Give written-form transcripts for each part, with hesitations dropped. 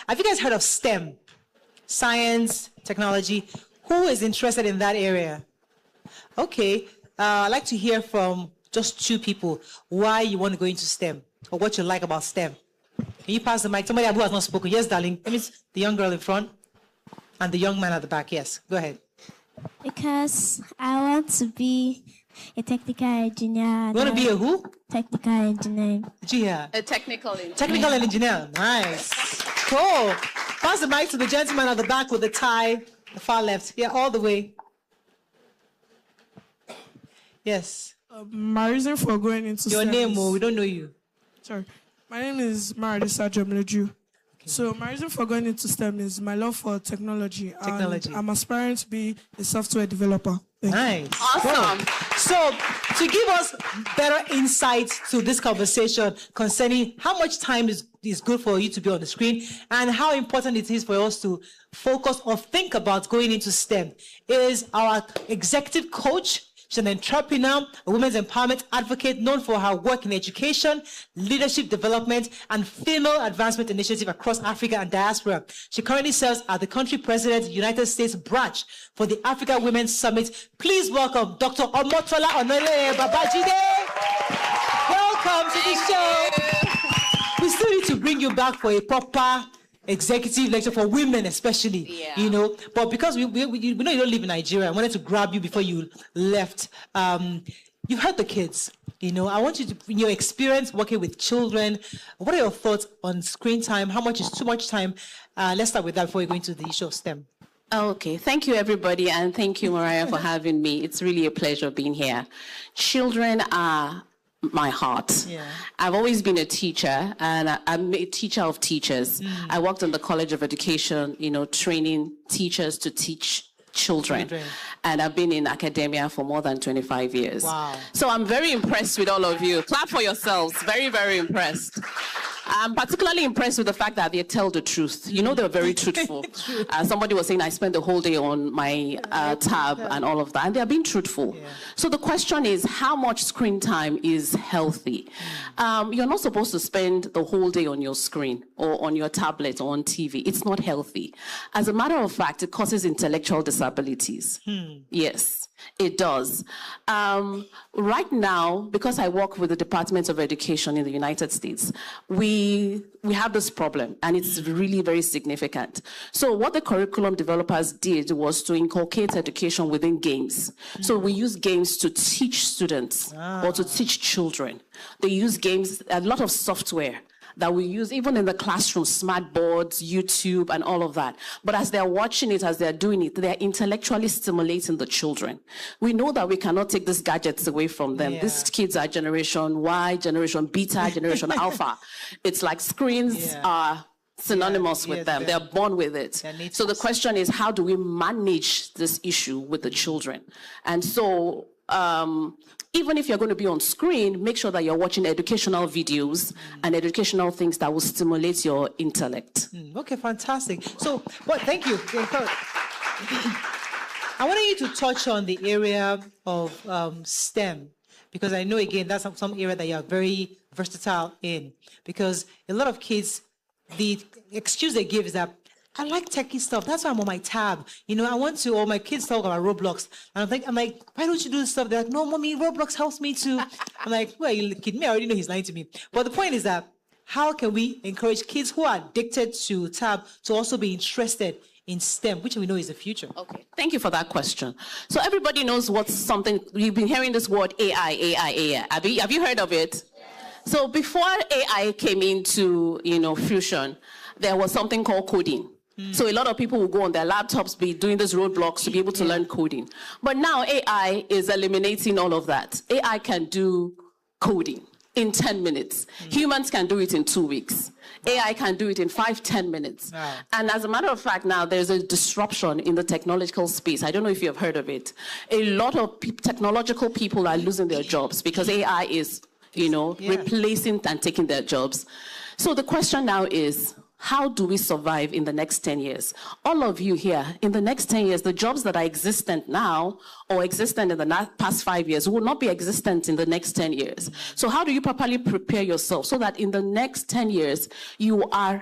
have you guys heard of STEM? Science, technology. Who is interested in that area? Okay, I'd like to hear from just 2 people why you want to go into STEM or what you like about STEM. Can you pass the mic? Somebody who has not spoken. Yes, darling. Let me see the young girl in front and the young man at the back. Yes, go ahead. Because I want to be a technical engineer. You want to be a who? Technical engineer. Yeah. A technical engineer. Technical engineer. Nice. Cool. Pass the mic to the gentleman at the back with the tie, the far left. Yeah, all the way. Yes. My reason for going into your STEM name, we don't know you. Sorry. My name is Morayo. So my reason for going into STEM is my love for technology. And I'm aspiring to be a software developer. Nice. Awesome. Cool. So to give us better insight to this conversation concerning how much time is good for you to be on the screen and how important it is for us to focus or think about going into STEM is our executive coach. She's an entrepreneur, a women's empowerment advocate known for her work in education, leadership development, and female advancement initiative across Africa and diaspora. She currently serves as the country president, United States branch for the Africa Women's Summit. Please welcome Dr. Omotola Babajide. Welcome to the show. We still need to bring you back for a proper executive lecture for women especially, you know, but because we know you don't live in Nigeria, I wanted to grab you before you left. You've had the kids, you know, I want you to, in your experience working with children, what are your thoughts on screen time? How much is too much time? Let's start with that before we go into the issue of STEM. Okay, thank you everybody, and thank you Morayo for having me. It's really a pleasure being here. Children are my heart. Yeah. I've always been a teacher, and I'm a teacher of teachers. I worked in the College of Education, you know, training teachers to teach children. And I've been in academia for more than 25 years. Wow. So I'm very impressed with all of you. Clap for yourselves. Very, very impressed. I'm particularly impressed with the fact that they tell the truth. You know, they're very truthful. Somebody was saying, I spent the whole day on my tab and all of that, and they're being truthful. Yeah. So the question is, how much screen time is healthy? You're not supposed to spend the whole day on your screen or on your tablet or on TV. It's not healthy. As a matter of fact, it causes intellectual disabilities. Yes, it does. Right now, because I work with the Department of Education in the United States, we have this problem, and it's really very significant. So what the curriculum developers did was to inculcate education within games. So we use games to teach students or to teach children. They use games, a lot of software that we use even in the classroom, smart boards, YouTube, and all of that. But as they're watching it, as they're doing it, they're intellectually stimulating the children. We know that we cannot take these gadgets away from them. Yeah. These kids are generation Y, generation beta, generation alpha. It's like screens are synonymous with them. They're born with it. So the question is, how do we manage this issue with the children? And so, even if you're going to be on screen, make sure that you're watching educational videos and educational things that will stimulate your intellect. Okay, fantastic. So, well, thank you. I wanted you to touch on the area of STEM, because I know, again, that's some area that you're very versatile in. Because a lot of kids, the excuse they give is that, I like techie stuff. That's why I'm on my tab. You know, I want to, or my kids talk about Roblox. And I'm like, why don't you do this stuff? They're like, no, mommy, Roblox helps me too. I'm like, well, you kidding me? I already know he's lying to me. But the point is that, how can we encourage kids who are addicted to tab to also be interested in STEM, which we know is the future? Okay, thank you for that question. So everybody knows what's something, you've been hearing this word AI. Have you heard of it? So before AI came into, you know, fusion, there was something called coding. So a lot of people will go on their laptops, be doing these roadblocks to be able to learn coding. But now AI is eliminating all of that. AI can do coding in 10 minutes. Humans can do it in 2 weeks. AI can do it in 5-10 minutes. And as a matter of fact, now there's a disruption in the technological space. I don't know if you have heard of it. A lot of technological people are losing their jobs because AI is, you know, replacing and taking their jobs. So the question now is, how do we survive in the next 10 years? All of you here, in the next 10 years, the jobs that are existent now or existent in the past 5 years will not be existent in the next 10 years. So how do you properly prepare yourself so that in the next 10 years, you are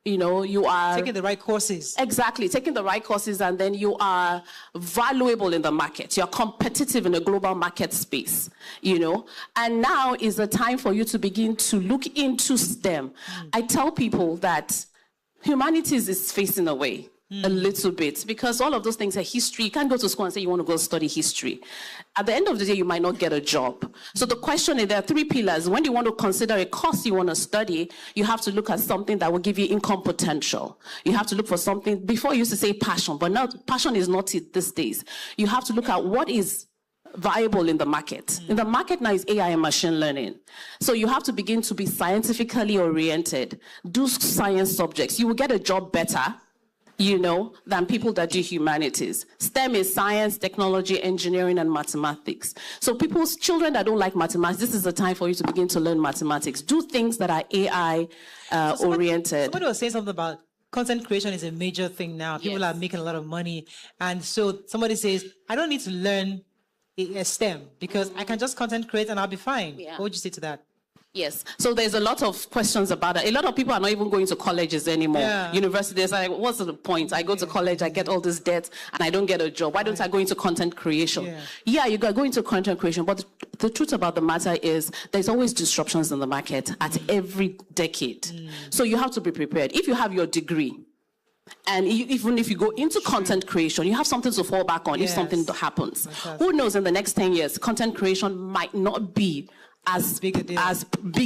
you are taking the right courses. Exactly, taking the right courses, and then you are valuable in the market. You're competitive in a global market space, And now is the time for you to begin to look into STEM. I tell people that humanities is facing away a little bit, because all of those things are history. You can't go to school and say you want to go study history. At the end of the day, you might not get a job. So the question is, there are 3 pillars. When you want to consider a course you want to study, you have to look at something that will give you income potential. You have to look for something. Before you used to say passion, but now passion is not it these days. You have to look at what is viable in the market. In the market now is AI and machine learning. So you have to begin to be scientifically oriented. Do science subjects. You will get a job better, than people that do humanities. STEM is science, technology, engineering, and mathematics. So children that don't like mathematics, this is the time for you to begin to learn mathematics. Do things that are AI oriented. Somebody was saying something about content creation is a major thing now. People are making a lot of money. And so somebody says, I don't need to learn a STEM because I can just content create and I'll be fine. Yeah. What would you say to that? Yes. So there's a lot of questions about it. A lot of people are not even going to colleges anymore. Yeah. Universities, what's the point? I go to college, I get all this debt, and I don't get a job. Why don't I go into content creation? Yeah, you go into content creation, but the truth about the matter is there's always disruptions in the market at every decade. So you have to be prepared. If you have your degree, and even if you go into content creation, you have something to fall back on if something happens. Who knows, in the next 10 years, content creation might not be as big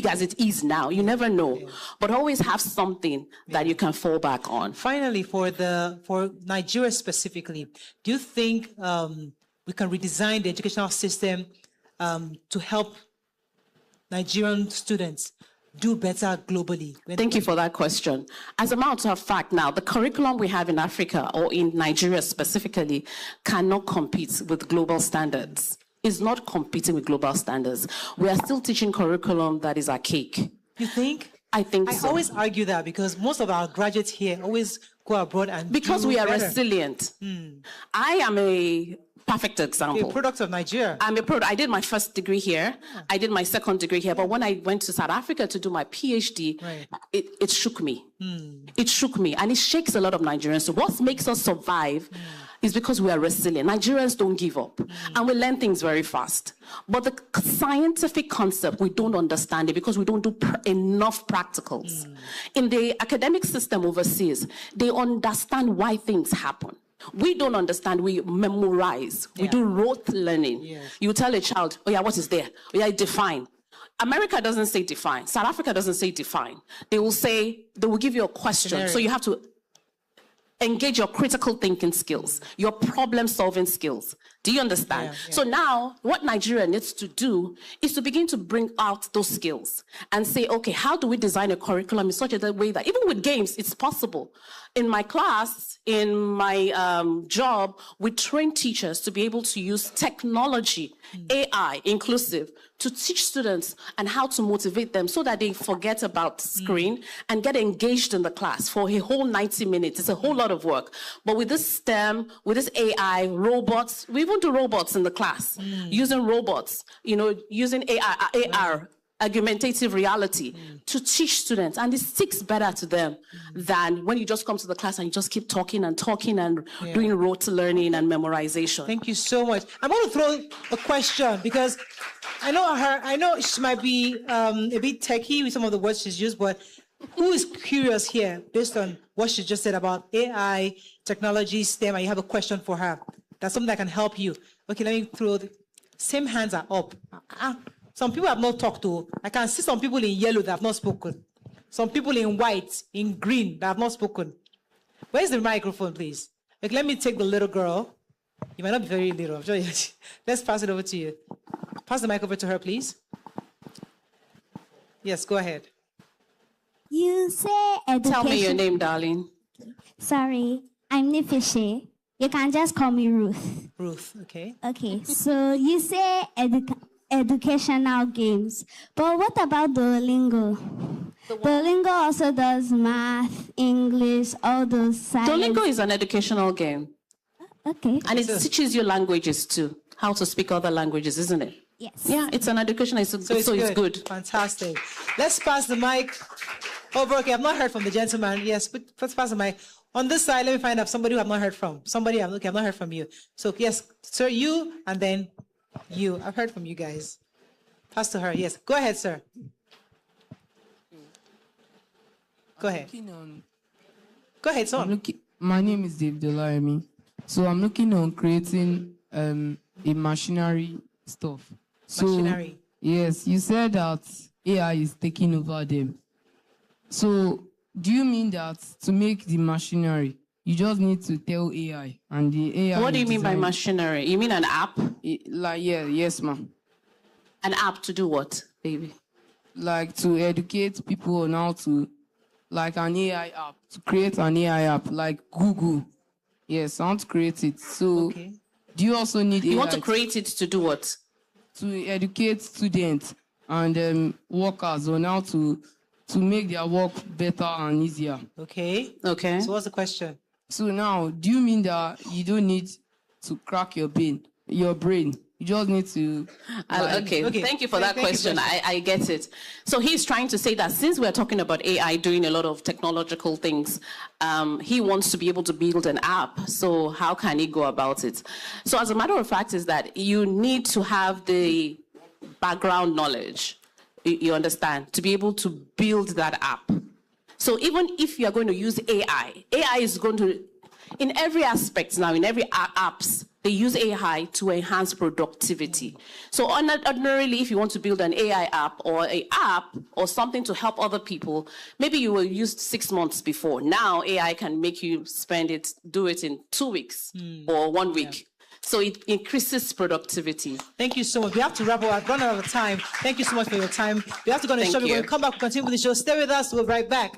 as it is now. You never know. But always have something that you can fall back on. Finally, for Nigeria specifically, do you think we can redesign the educational system to help Nigerian students do better globally? Thank you for that question. As a matter of fact, now, the curriculum we have in Africa, or in Nigeria specifically, cannot compete with global standards. Is not competing with global standards. We are still teaching curriculum that is archaic. You think? I think so. I always argue that because most of our graduates here always go abroad and because we are resilient. I am a perfect example. A product of Nigeria. I did my first degree here. I did my second degree here. But when I went to South Africa to do my PhD, it shook me. It shook me. And it shakes a lot of Nigerians. So what makes us survive is because we are resilient. Nigerians don't give up. And we learn things very fast. But the scientific concept, we don't understand it because we don't do enough practicals. In the academic system overseas, they understand why things happen. We don't understand. We memorize. We do rote learning. You tell a child, oh yeah, what is there? Oh yeah, define. America doesn't say define. South Africa doesn't say define. They will give you a question. Scenario. So you have to engage your critical thinking skills, your problem-solving skills. Do you understand? So now, what Nigeria needs to do is to begin to bring out those skills and say, okay, how do we design a curriculum in such a way that even with games, it's possible? In my class, in my job, we train teachers to be able to use technology, AI, inclusive, to teach students and how to motivate them so that they forget about screen and get engaged in the class for a whole 90 minutes. It's a whole lot of work. But with this STEM, with this AI, robots, we even do robots in the class, using robots, using AI, AR, augmentative reality, to teach students. And it sticks better to them than when you just come to the class and you just keep talking and doing rote learning and memorization. Thank you so much. I'm going to throw a question because I know she might be a bit techie with some of the words she's used, but who is curious here based on what she just said about AI, technology, STEM, and you have a question for her? That's something that can help you. Okay, let me throw same hands are up. Some people have not talked to. I can see some people in yellow that have not spoken. Some people in white, in green that have not spoken. Where's the microphone, please? Okay, let me take the little girl. You might not be very little. I'm sure. Let's pass it over to you. Pass the mic over to her, please. Yes, go ahead. You say education. Tell me your name, darling. Sorry, I'm Nifishe. You can just call me Ruth. Ruth, okay. Okay, so you say educational games. But what about Duolingo? Duolingo also does math, English, all those science. Duolingo is an educational game. Okay. And it teaches you languages too. How to speak other languages, isn't it? Yes. Yeah, it's an education. So it's good. Fantastic. Let's pass the mic Oh, okay, I've not heard from the gentleman. Yes, put pass the mic. On this side, let me find out somebody who I've not heard from. Somebody, I've not heard from you. So, yes, sir, you, and then you. I've heard from you guys. Pass to her, yes. Go ahead, sir. Go ahead. Go ahead, son. My name is Dave Delaremi. So I'm looking on creating a machinery stuff. Machinery. Yes, you said that AI is taking over them. So do you mean that to make the machinery, you just need to tell AI and the AI? What do you mean by machinery? You mean an app? Yes, ma'am. An app to do what, baby? Like to educate people on how to, like an AI app, to create an AI app like Google. Yes, I want to create it. So do you also need AI? You want to create it to do what? To educate students and workers on how to make their work better and easier. Okay. So what's the question? So now, do you mean that you don't need to crack your brain? You just need to... Okay, thank you for that question. I get it. So he's trying to say that since we're talking about AI doing a lot of technological things, he wants to be able to build an app. So how can he go about it? So as a matter of fact is that you need to have the background knowledge, you understand, to be able to build that app. So even if you're going to use AI is going to, in every aspect now, in every apps, they use AI to enhance productivity. So ordinarily, if you want to build an AI app or an app or something to help other people, maybe you were used 6 months before. Now AI can make you do it in 2 weeks or 1 week. So it increases productivity. Thank you so much. We have to wrap up. I've run out of time. Thank you so much for your time. We have to go on a show. We're going to come back and continue with the show. Stay with us. We'll be right back.